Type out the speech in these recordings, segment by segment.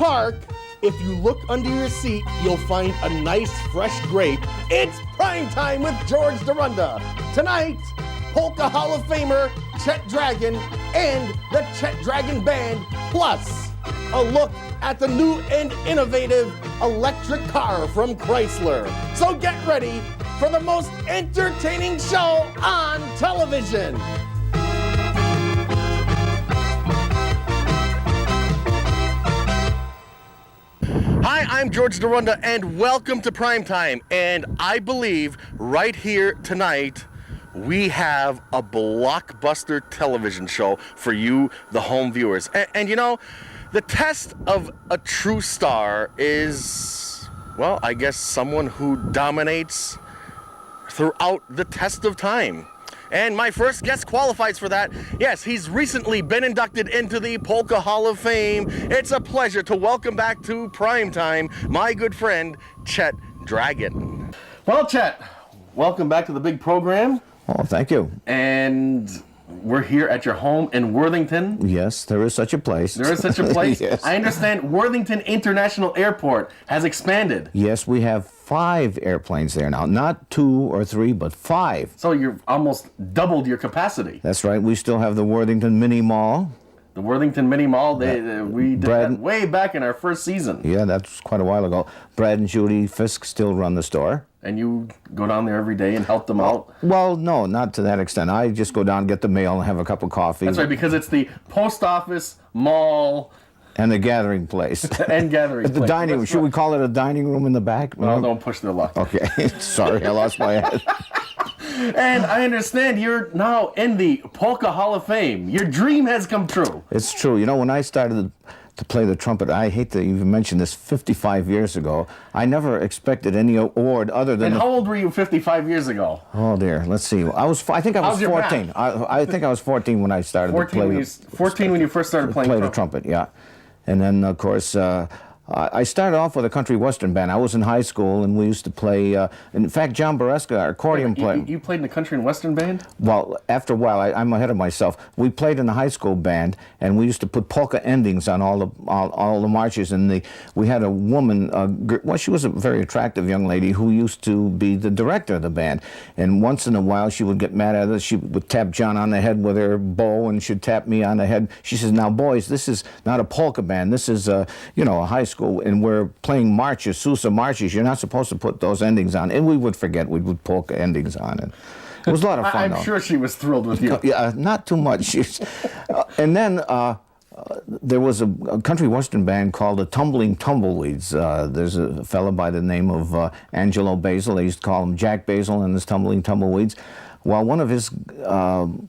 park, if you look under your seat, you'll find a nice fresh grape. It's prime time with George Dorunda. Tonight, Polka Hall of Famer CHET Dragon and the CHET Dragon Band, plus a look at the new and innovative electric car from Chrysler. So get ready for the most entertaining show on television. Hi, I'm George Dorunda, and welcome to Primetime. And I believe right here tonight, we have a blockbuster television show for you, the home viewers. And you know, the test of a true star is, well, I guess someone who dominates throughout the test of time. And my first guest qualifies for that. Yes, he's recently been inducted into the Polka Hall of Fame. It's a pleasure to welcome back to Primetime my good friend, CHET Dragon. Well, CHET, welcome back to the big program. Oh, thank you. And we're here at your home in Worthington. Yes, there is such a place. There is such a place? Yes. I understand Worthington International Airport has expanded. Yes, we have 5 airplanes there now. Not 2 or 3, but 5. So you've almost doubled your capacity. That's right. We still have the Worthington Mini Mall. The Worthington Mini Mall, we did that way back in our first season. Yeah, that's quite a while ago. Brad and Judy Fisk still run the store. And you go down there every day and help them out? Well, no, not to that extent. I just go down, get the mail, and have a cup of coffee. That's right, because it's the post office, mall, and the gathering place. And gathering place. The dining room. Should we call it a dining room in the back? No, don't push their luck. Okay, sorry, I lost my head. And I understand you're now in the Polka Hall of Fame. Your dream has come true. It's true. You know, when I started to play the trumpet, I hate to even mention this, 55 years ago, I never expected any award other than... And how old were you 55 years ago? Oh dear, let's see. I think I was 14. I think I was 14 when I started to play. 14 when you first started playing the trumpet, yeah. And then, of course, I started off with a country western band. I was in high school, and we used to play... in fact, John Boreska, our accordion player... You played in a country and western band? Well, after a while, I'm ahead of myself. We played in the high school band, and we used to put polka endings on all the marches. And we had a woman, well, she was a very attractive young lady who used to be the director of the band. And once in a while, she would get mad at us. She would tap John on the head with her bow, and she'd tap me on the head. She says, "Now, boys, this is not a polka band. This is, a high school. And we're playing marches, Sousa marches. You're not supposed to put those endings on." And we would forget. We'd put polka endings on. And it was a lot of fun, I'm sure she was thrilled with you. Yeah, not too much. And then there was a country western band called the Tumbling Tumbleweeds. There's a fellow by the name of Angelo Basil. They used to call him Jack Basil and his Tumbling Tumbleweeds. Well, one of his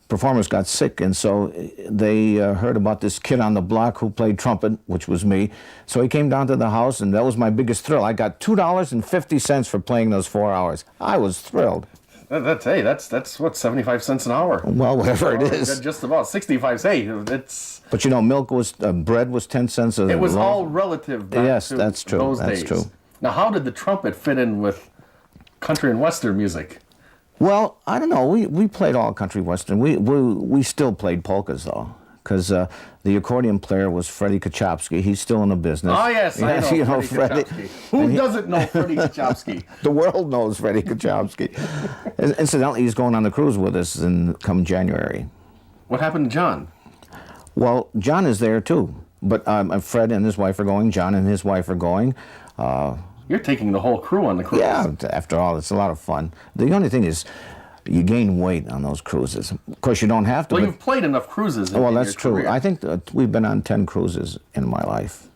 performers got sick, and so they heard about this kid on the block who played trumpet, which was me. So he came down to the house, and that was my biggest thrill. I got $2.50 for playing those 4 hours. I was thrilled. That's what, 75 cents an hour? Well, whatever it is. Just about 65. Hey, it's... But you know, bread was 10 cents a loaf. It was all relative back yes, to that's true. those that's days. True. Now, how did the trumpet fit in with country and western music? Well, I don't know. We played all country western. We still played polkas, though, because the accordion player was Freddie Kachowski. He's still in the business. Oh, yes, I know Freddie Kachowski. Who doesn't know Freddie Kachowski? The world knows Freddie Kachowski. Incidentally, he's going on the cruise with us come January. What happened to John? Well, John is there, too. But Fred and his wife are going. John and his wife are going. You're taking the whole crew on the cruise. Yeah, after all, it's a lot of fun. The only thing is, you gain weight on those cruises. Of course, you don't have to. Well, you've played enough cruises in that's your true. career. I think we've been on 10 cruises in my life,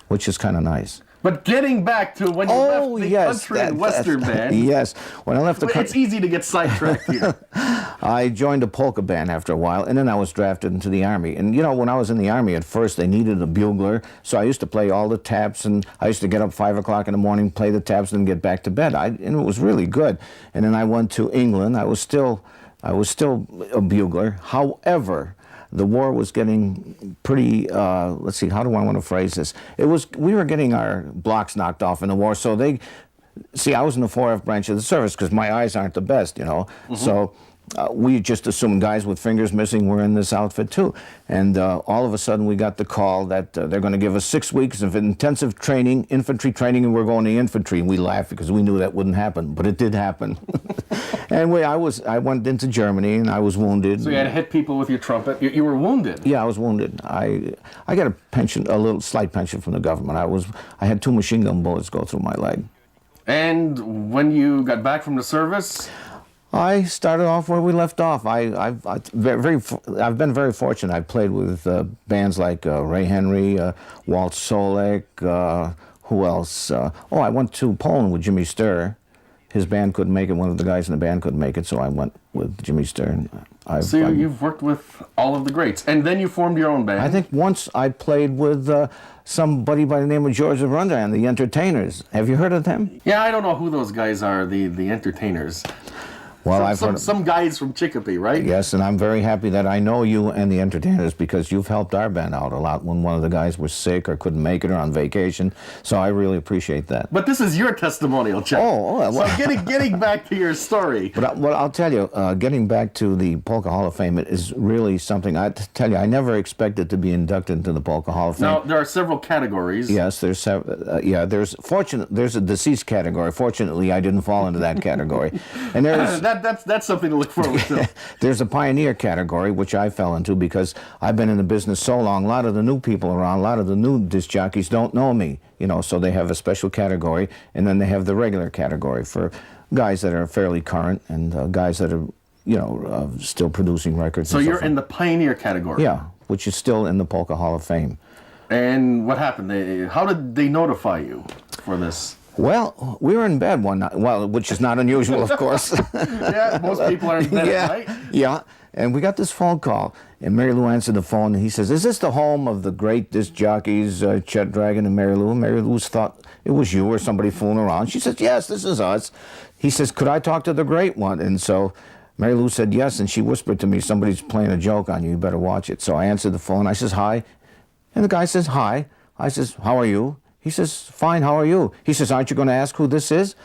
which is kind of nice. But getting back to when you left the country and western band. Yes, when I left the country. It's easy to get sidetracked here. I joined a polka band after a while, and then I was drafted into the Army. And you know, when I was in the Army at first, they needed a bugler, so I used to play all the taps, and I used to get up 5 o'clock in the morning, play the taps, and then get back to bed. And it was really good. And then I went to England. I was still a bugler. However, the war was getting pretty, let's see, how do I want to phrase this? We were getting our blocks knocked off in the war, so I was in the 4F branch of the service because my eyes aren't the best, you know. Mm-hmm. So we just assumed guys with fingers missing were in this outfit too. And all of a sudden we got the call that they're going to give us 6 weeks of intensive training, infantry training, and we're going to infantry. And we laughed because we knew that wouldn't happen, but it did happen. And I went into Germany and I was wounded. So you had to hit people with your trumpet. You were wounded. Yeah, I was wounded. I got a pension, a little slight pension from the government. I had 2 machine gun bullets go through my leg. And when you got back from the service? I started off where we left off. I've been very fortunate. I've played with bands like Ray Henry, Walt Solek, who else? I went to Poland with Jimmy Sturr. His band couldn't make it. One of the guys in the band couldn't make it, so I went with Jimmy Sturr. So you've worked with all of the greats, and then you formed your own band. I think once I played with somebody by the name of George Arunda and the Entertainers. Have you heard of them? Yeah, I don't know who those guys are, the Entertainers. Well, I've heard some guys from Chicopee, right? Yes, and I'm very happy that I know you and the Entertainers because you've helped our band out a lot when one of the guys was sick or couldn't make it or on vacation. So I really appreciate that. But this is your testimonial, Chet. Well, so getting back to your story. But I'll tell you, getting back to the Polka Hall of Fame, it is really something. I tell you, I never expected to be inducted into the Polka Hall of Fame. Now there are several categories. Yes, there's there's a deceased category. Fortunately, I didn't fall into that category. And there's that's something to look forward to. There's a pioneer category, which I fell into because I've been in the business so long. A lot of the new people around, a lot of the new disc jockeys don't know me, so they have a special category, and then they have the regular category for guys that are fairly current and guys that are, still producing records. So you're in the pioneer category. Yeah, which is still in the Polka Hall of Fame. And what happened? How did they notify you for this? Well, we were in bed one night, which is not unusual, of course. Yeah, most people are in bed at night. Yeah, and we got this phone call, and Mary Lou answered the phone, and he says, "Is this the home of the great disc jockeys, Chet Dragon and Mary Lou?" And Mary Lou thought it was you or somebody fooling around. She says, "Yes, this is us." He says, "Could I talk to the great one?" And so Mary Lou said yes, and she whispered to me, "Somebody's playing a joke on you. You better watch it." So I answered the phone. I says, "Hi." And the guy says, "Hi." I says, "How are you?" He says, "Fine, how are you?" He says, "Aren't you going to ask who this is?"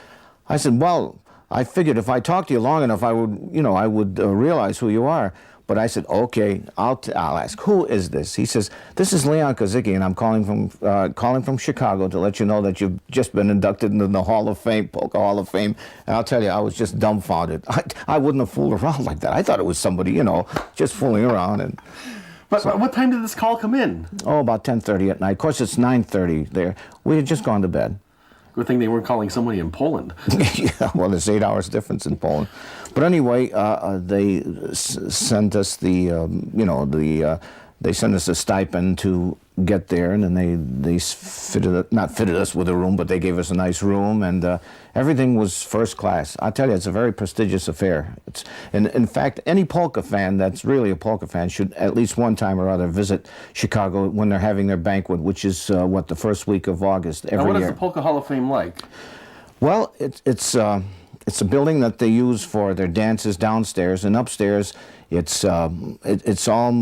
I said, "Well, I figured if I talked to you long enough, I would realize who you are." But I said, "Okay, I'll ask. Who is this?" He says, "This is Leon Kozicki, and I'm calling from Chicago to let you know that you've just been inducted into the Hall of Fame, Polka Hall of Fame." And I'll tell you, I was just dumbfounded. I wouldn't have fooled around like that. I thought it was somebody, just fooling around. And But what time did this call come in? Oh, about 10:30 at night. Of course, it's 9:30 there. We had just gone to bed. Good thing they weren't calling somebody in Poland. Yeah, well, there's 8 hours difference in Poland. But anyway, they sent us they sent us a stipend to get there, and then they not fitted us with a room, but they gave us a nice room, and everything was first class. I tell you, it's a very prestigious affair. And in fact, any polka fan that's really a polka fan should at least one time or other visit Chicago when they're having their banquet, which is the first week of August every year. Now, what is the Polka Hall of Fame like? Well, it's a building that they use for their dances downstairs, and upstairs it's all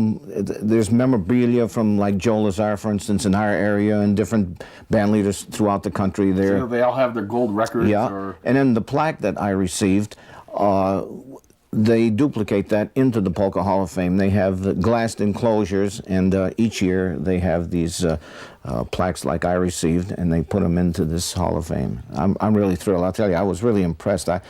there's memorabilia from like Joe Lazar, for instance, in our area, and different band leaders throughout the country there. So they all have their gold records? Yeah, and then the plaque that I received, they duplicate that into the Polka Hall of Fame. They have the glassed enclosures, and each year they have these plaques like I received, and they put them into this Hall of Fame. I'm really thrilled. I'll tell you, I was really impressed. I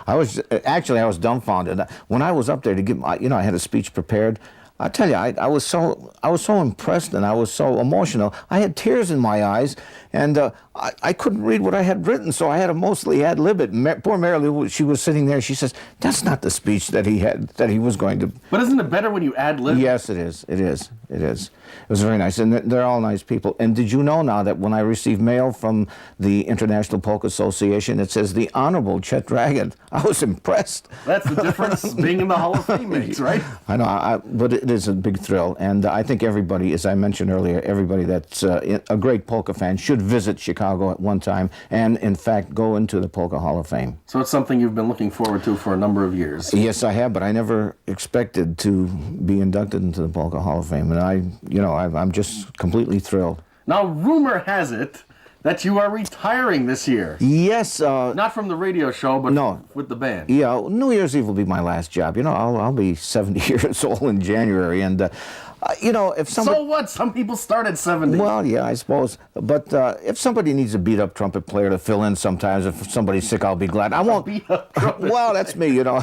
was dumbfounded when I was up there to give. I had a speech prepared. I tell you, I was so impressed, and I was so emotional. I had tears in my eyes, and I couldn't read what I had written, so I had to mostly ad-lib it. Poor Mary Lou, she was sitting there. She says, "That's not the speech that he was going to." But isn't it better when you ad-lib? Yes, it is. It is. It was very nice, and they're all nice people. And did you know now that when I received mail from the International Polka Association, it says the Honorable Chet Dragon? I was impressed. That's the difference being in the Hall of Fame makes, right? I know, but it is a big thrill, and I think everybody, as I mentioned earlier, everybody that's a great polka fan should visit Chicago at one time, and in fact go into the Polka Hall of Fame. So it's something you've been looking forward to for a number of years. Yes, I have, but I never expected to be inducted into the Polka Hall of Fame, and I'm just completely thrilled. Now, rumor has it that you are retiring this year. Yes. Not from the radio show, but No. with the band. Yeah, New Year's Eve will be my last job. You know, I'll be 70 years old in January, and you know, if somebody. So what? Some people start at 70. Well, yeah, I suppose. But if somebody needs a beat-up trumpet player to fill in sometimes, if somebody's sick, I'll be glad. I won't. beat-up trumpet Well, that's me, you know.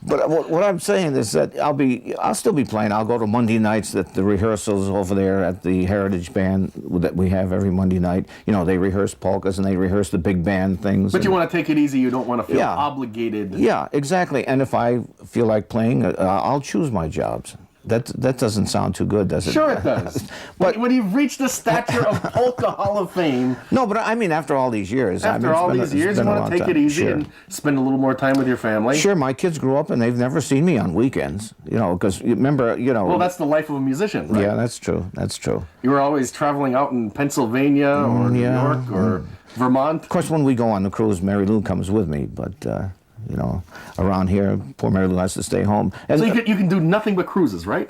But what I'm saying is that I'll still be playing. I'll go to Monday nights at the rehearsals over there at the Heritage Band that we have every Monday night. You know, they rehearse polkas and they rehearse the big band things. But you want to take it easy. You don't want to feel Yeah. obligated. Yeah, exactly. And if I feel like playing, I'll choose my jobs. That doesn't sound too good, does it? Sure it does. But when you've reached the stature of Polka Hall of Fame. No, but I mean, after all these years. After all these years, you want to take it easy and spend a little more time with your family. Sure, my kids grew up and they've never seen me on weekends. You know, because remember, you know. Well, that's the life of a musician, right? Yeah, that's true. That's true. You were always traveling out in Pennsylvania or New York or Vermont. Of course, when we go on the cruise, Mary Lou comes with me, but. You know, around here, poor Mary Lou has to stay home. And so you can do nothing but cruises, right?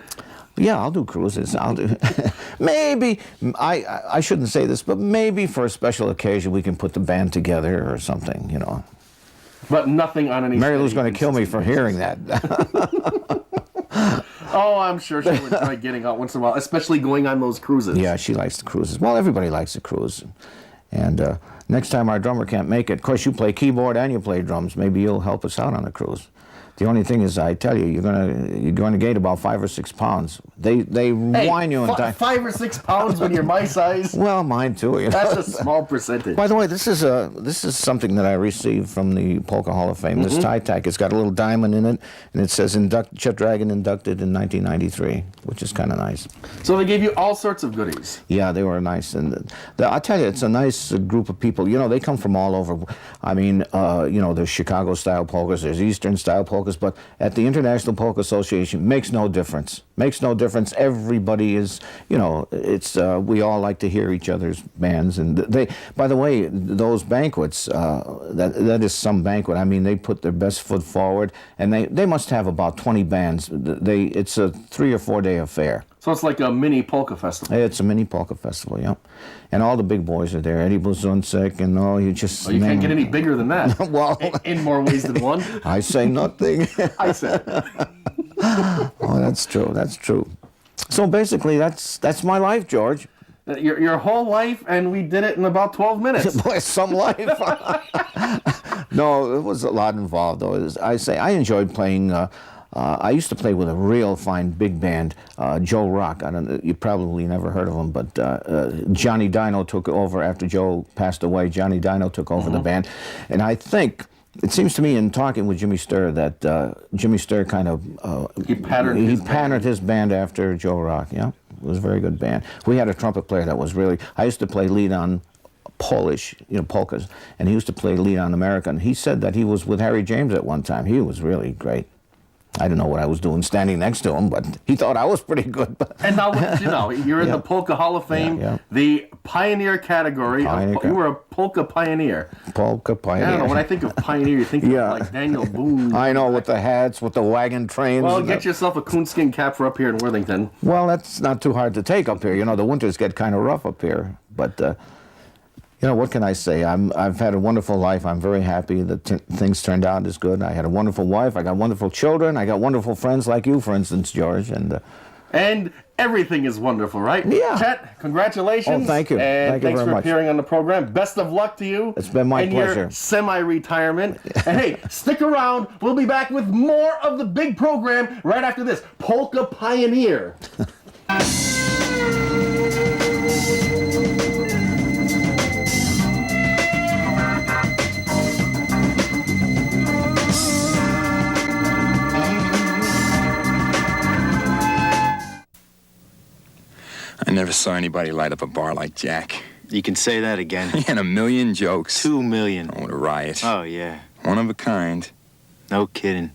Yeah, I'll do cruises. I'll do. Maybe I shouldn't say this, but maybe for a special occasion we can put the band together or something. You know. But nothing on any. Mary Lou's going to kill me for hearing that. Oh, I'm sure she would enjoy getting out once in a while, especially going on those cruises. Yeah, she likes the cruises. Well, everybody likes the cruise. And next time our drummer can't make it, of course you play keyboard and you play drums. Maybe you'll help us out on the cruise. The only thing is, I tell you, you're going to gain about 5 or 6 pounds. They whine you and 5 or 6 pounds when you're my size. Well, mine too. You know? That's a small percentage. By the way, this is something that I received from the Polka Hall of Fame. This tie tack, it's got a little diamond in it, and it says Chet Dragon inducted in 1993, which is kind of nice. So they gave you all sorts of goodies. Yeah, they were nice, and I tell you, it's a nice group of people. You know, they come from all over. I mean, you know, there's Chicago style polkas, there's Eastern style polkas. But at the International Polka Association, makes no difference. Makes no difference. Everybody is, you know, it's we all like to hear each other's bands, and they. By the way, those banquets, that is some banquet. I mean, they put their best foot forward, and they must have about 20 bands. It's a 3 or 4 day affair. So it's like a mini polka festival. It's a mini polka festival, yeah. And all the big boys are there. Eddie Blazonczyk and you just... Well, you can't get any bigger than that. Well... In more ways than one. I say nothing. I said. Oh, that's true. That's true. So basically, that's my life, George. Your whole life, and we did it in about 12 minutes. Boy, some life. No, it was a lot involved, though. I enjoyed playing... I used to play with a real fine big band, Joe Rock. I don't know, you probably never heard of him, but Johnny Dino took over after Joe passed away. Johnny Dino took over the band, and I think it seems to me in talking with Jimmy Sturr that Jimmy Sturr kind of he patterned his band after Joe Rock. Yeah, it was a very good band. We had a trumpet player that was really. I used to play lead on Polish, you know, polkas, and he used to play lead on American. He said that he was with Harry James at one time. He was really great. I don't know what I was doing standing next to him, but he thought I was pretty good. And now, you know, you're in the Polka Hall of Fame, the pioneer category. You were a polka pioneer. Polka pioneer. I don't know, when I think of pioneer, you think of like Daniel Boone. I know, with the hats, with the wagon trains. Well, get yourself a coonskin cap for up here in Worthington. Well, that's not too hard to take up here. You know, the winters get kind of rough up here, but... you know, what can I say? I've had a wonderful life. I'm very happy that things turned out as good. I had a wonderful wife. I got wonderful children. I got wonderful friends like you, for instance, George. And everything is wonderful, right? Yeah. Chet, congratulations. Oh, thank you. And thanks for appearing on the program. Best of luck to you. It's been my pleasure. Your semi-retirement. And hey, stick around. We'll be back with more of the big program right after this. Polka Pioneer. I never saw anybody light up a bar like Jack. You can say that again. He had a million jokes. 2 million. Oh, what a riot. Oh, yeah. One of a kind. No kidding.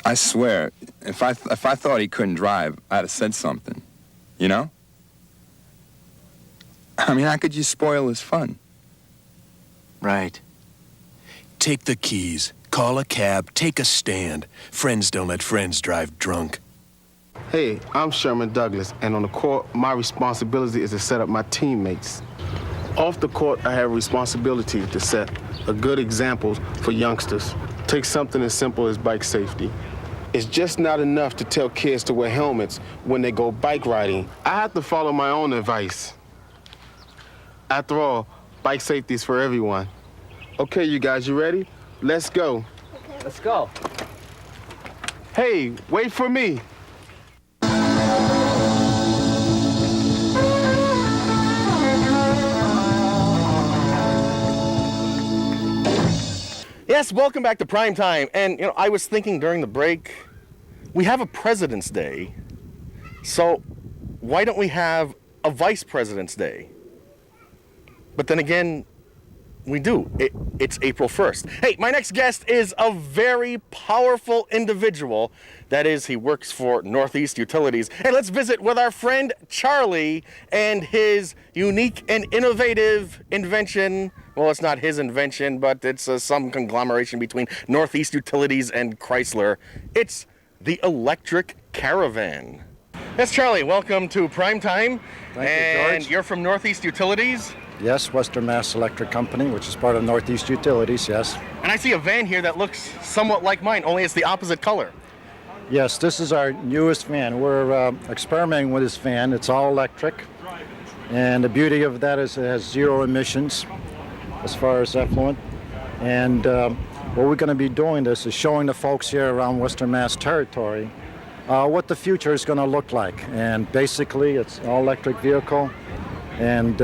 I swear, if I thought he couldn't drive, I'd have said something. You know? I mean, how could you spoil his fun? Right. Take the keys, call a cab, take a stand. Friends don't let friends drive drunk. Hey, I'm Sherman Douglas, and on the court, my responsibility is to set up my teammates. Off the court, I have a responsibility to set a good example for youngsters. Take something as simple as bike safety. It's just not enough to tell kids to wear helmets when they go bike riding. I have to follow my own advice. After all, bike safety is for everyone. Okay, you guys, you ready? Let's go. Let's go. Hey, wait for me. Yes, welcome back to Prime Time. And, I was thinking during the break, we have a President's Day, so why don't we have a Vice President's Day? But then again, we do. It's April 1st. Hey, my next guest is a very powerful individual. That is, he works for Northeast Utilities. Hey, let's visit with our friend Charlie and his unique and innovative invention. Well, it's not his invention, but it's some conglomeration between Northeast Utilities and Chrysler. It's the electric caravan. Yes, Charlie, welcome to Prime Time. Thank you, George. And you're from Northeast Utilities? Yes, Western Mass Electric Company, which is part of Northeast Utilities, yes. And I see a van here that looks somewhat like mine, only it's the opposite color. Yes, this is our newest van. We're experimenting with this van. It's all electric. And the beauty of that is it has zero emissions as far as effluent. And what we're going to be doing this is showing the folks here around Western Mass territory what the future is going to look like. And basically, it's an all-electric vehicle. And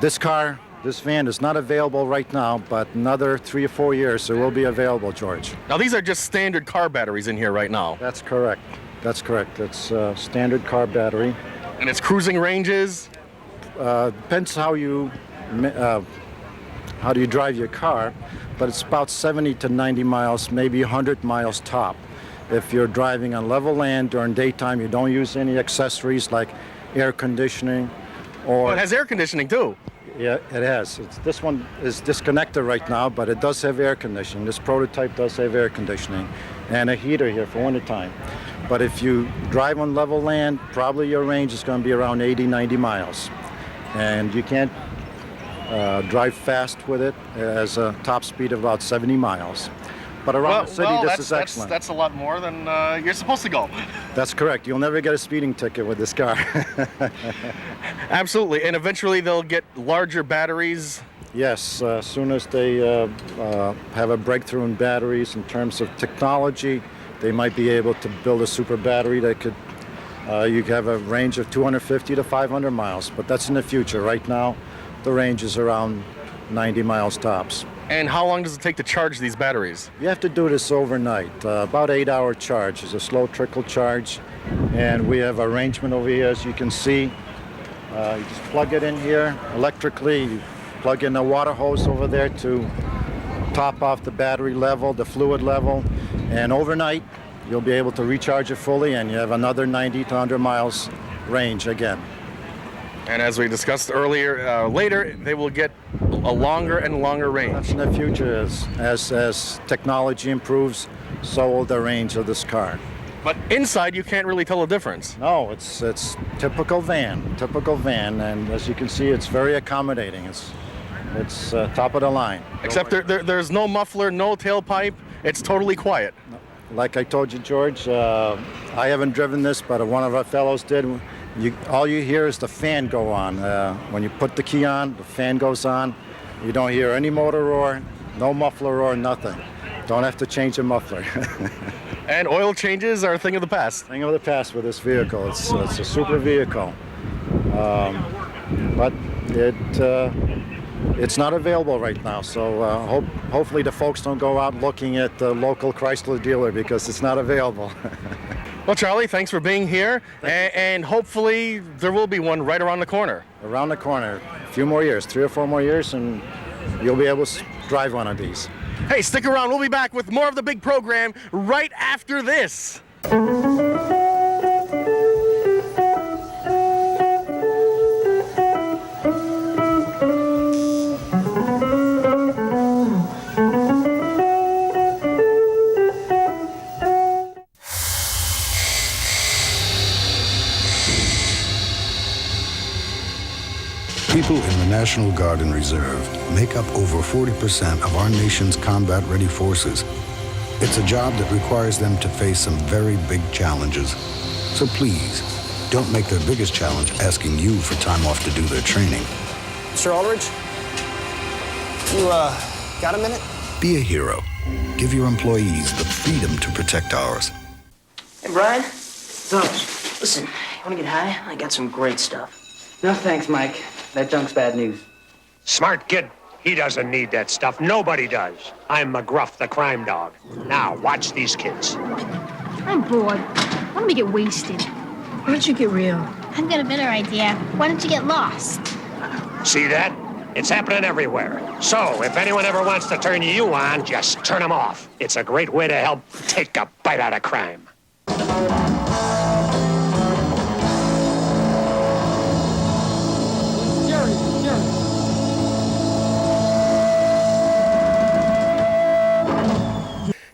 this van is not available right now, but another 3 or 4 years it will be available, George. Now, these are just standard car batteries in here right now. That's correct. That's correct. It's a standard car battery. And its cruising ranges? Depends how you drive your car, but it's about 70 to 90 miles, maybe 100 miles top. If you're driving on level land during daytime, you don't use any accessories like air conditioning or... Oh, it has air conditioning too. Yeah, it has. This one is disconnected right now, but it does have air conditioning. This prototype does have air conditioning and a heater here for wintertime. But if you drive on level land, probably your range is going to be around 80, 90 miles. And you can't drive fast with it. It has a top speed of about 70 miles. But around the city, this is excellent. That's a lot more than you're supposed to go. That's correct. You'll never get a speeding ticket with this car. Absolutely. And eventually they'll get larger batteries. Yes, as soon as they have a breakthrough in batteries in terms of technology, they might be able to build a super battery that could, you have a range of 250 to 500 miles. But that's in the future. Right now, the range is around 90 miles tops. And how long does it take to charge these batteries? You have to do this overnight. About 8-hour charge. It's a slow trickle charge. And we have arrangement over here, as you can see. You just plug it in here electrically. You plug in the water hose over there to top off the battery level, the fluid level. And overnight, you'll be able to recharge it fully, and you have another 90 to 100 miles range again. And as we discussed earlier, later, they will get a longer and longer range. That's in the future. As technology improves, so will the range of this car. But inside, you can't really tell a difference. No, it's typical van, and as you can see, it's very accommodating. It's top of the line. Except there's no muffler, no tailpipe. It's totally quiet. Like I told you, George, I haven't driven this, but one of our fellows did. All you hear is the fan go on. When you put the key on, the fan goes on. You don't hear any motor roar, no muffler roar, nothing. Don't have to change the muffler. And oil changes are a thing of the past. Thing of the past with this vehicle. It's a super vehicle. But it's not available right now, so hopefully the folks don't go out looking at the local Chrysler dealer because it's not available. Well, Charlie, thanks for being here, and hopefully there will be one right around the corner. Around the corner. A few more years, 3 or 4 more years, and you'll be able to drive one of these. Hey, stick around. We'll be back with more of the big program right after this. People in the National Guard and Reserve make up over 40% of our nation's combat-ready forces. It's a job that requires them to face some very big challenges. So please, don't make their biggest challenge asking you for time off to do their training. Mr. Aldridge, you, got a minute? Be a hero. Give your employees the freedom to protect ours. Hey, Brian. Fellas, listen, you wanna get high? I got some great stuff. No thanks, Mike. That junk's bad news. Smart kid. He doesn't need that stuff. Nobody does. I'm McGruff, the crime dog. Now, watch these kids. I'm bored. Why don't we get wasted? Why don't you get real? I've got a better idea. Why don't you get lost? See that? It's happening everywhere. So, if anyone ever wants to turn you on, just turn them off. It's a great way to help take a bite out of crime.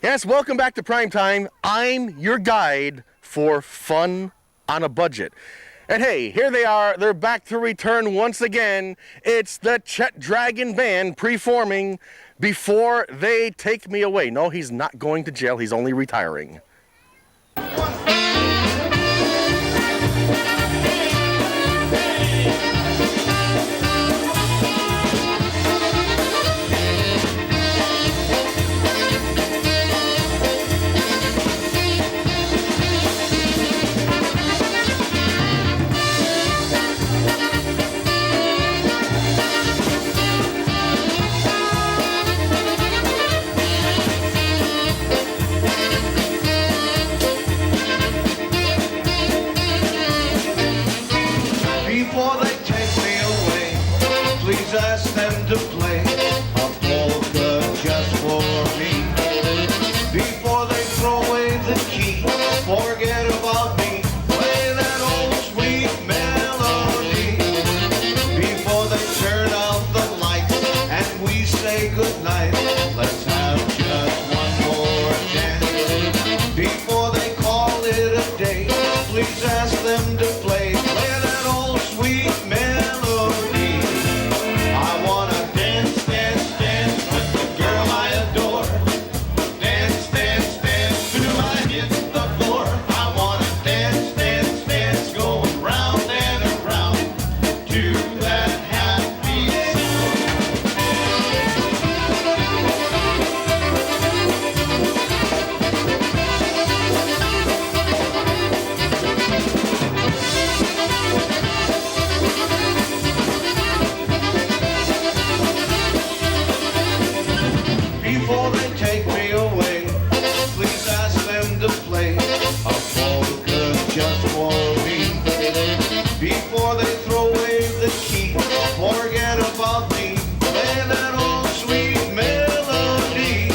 Yes, welcome back to Primetime. I'm your guide for fun on a budget. And hey, here they are. They're back to return once again. It's the CHET Dragon Band preforming before they take me away. No, he's not going to jail. He's only retiring. Before they take me away, please ask them to play a polka just for me. Before they throw away the key, forget about me, play that old sweet melody. Before they turn out the lights and we say goodnight, let's have just one more dance. Before they call it a day, please ask them to play that old sweet melody. I wanna dance, dance, dance with the girl I adore. Dance, dance, dance till I hit the floor. I wanna dance, dance, dance, going round and around to that happy Before they take me away, please ask them to play a polka just for me. Before they throw away the key, forget about me, play that old sweet melody.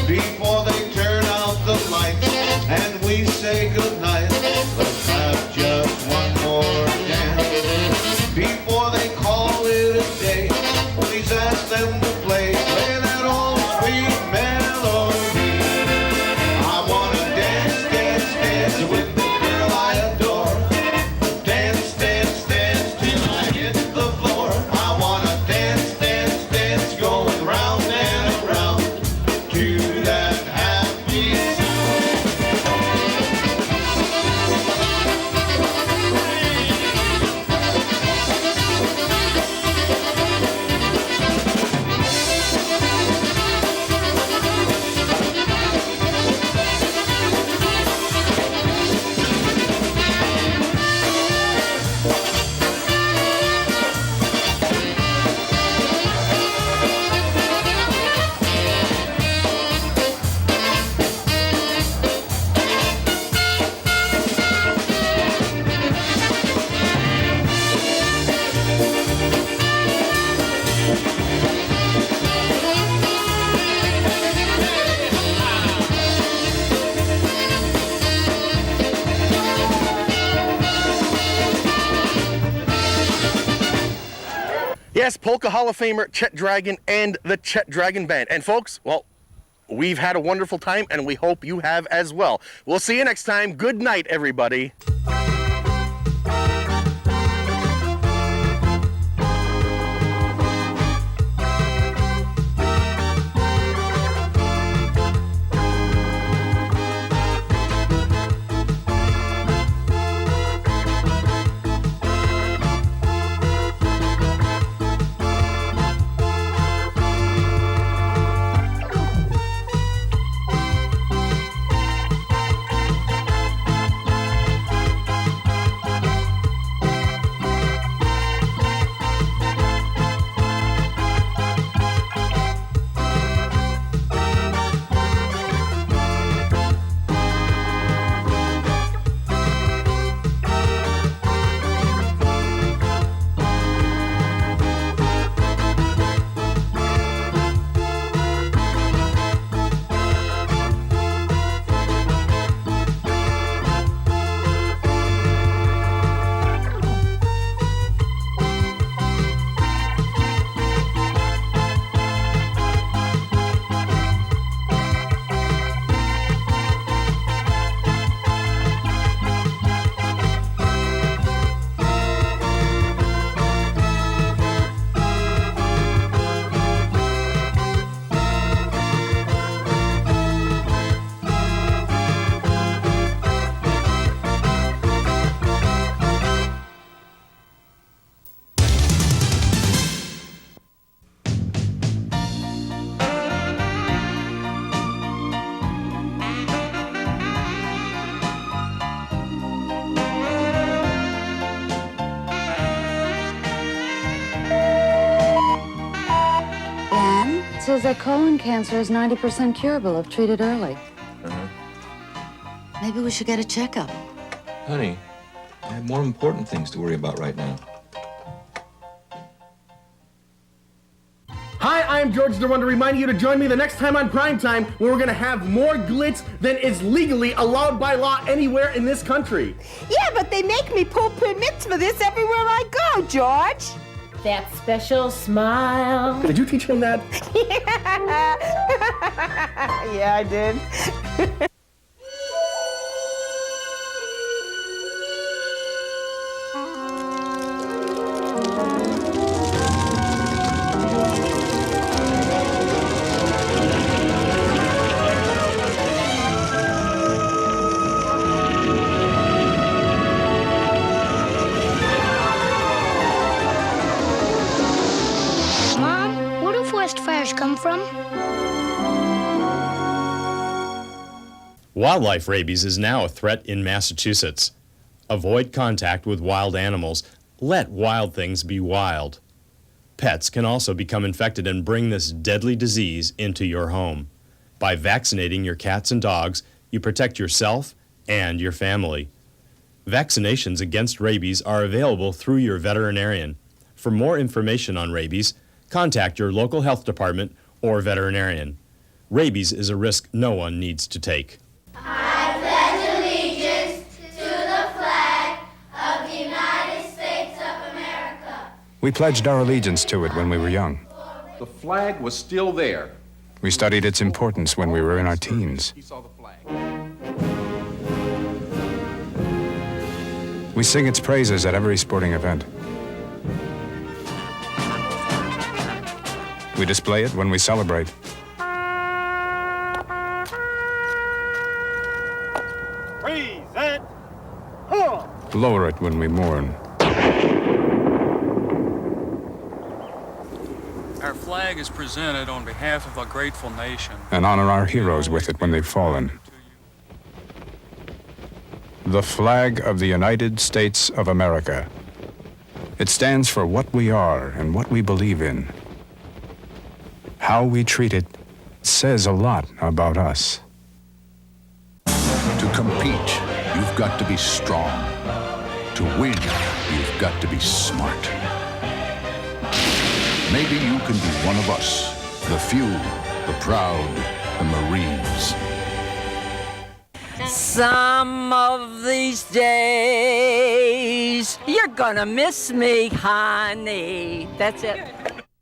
Before they turn out the lights and we say goodnight, let's have just one more dance. Before they call it a day, please ask them to play that old sweet melody. I wanna dance, dance, dance with the girl I adore. Dance, dance, dance till I hit the floor. I wanna dance, dance, dance, going round and around to that happy Yes, Polka Hall of Famer CHET Dragon and the CHET Dragon Band. And folks, well, we've had a wonderful time and we hope you have as well. We'll see you next time. Good night, everybody. says that colon cancer is 90% curable if treated early. Maybe we should get a checkup. Honey, I have more important things to worry about right now. Hi, I'm George DeRunda, reminding you to join me the next time on Primetime, where we're gonna have more glitz than is legally allowed by law anywhere in this country. Yeah, but they make me pull permits for this everywhere I go, George. That special smile. Did you teach him that? Yeah, I did. Mom, where do forest fires come from? Wildlife rabies is now a threat in Massachusetts. Avoid contact with wild animals. Let wild things be wild. Pets can also become infected and bring this deadly disease into your home. By vaccinating your cats and dogs, you protect yourself and your family. Vaccinations against rabies are available through your veterinarian. For more information on rabies, contact your local health department or veterinarian. Rabies is a risk no one needs to take. I pledge allegiance to the flag of the United States of America. We pledged our allegiance to it when we were young. The flag was still there. We studied its importance when we were in our teens. He saw the flag. We sing its praises at every sporting event. We display it when we celebrate. Present. Lower it when we mourn. Our flag is presented on behalf of a grateful nation. And honor our heroes with it when they've fallen. The flag of the United States of America. It stands for what we are and what we believe in. How we treat it says a lot about us. To compete, you've got to be strong. To win, you've got to be smart. Maybe you can be one of us, the few, the proud, the Marines. Some of these days, you're gonna miss me, honey. That's it.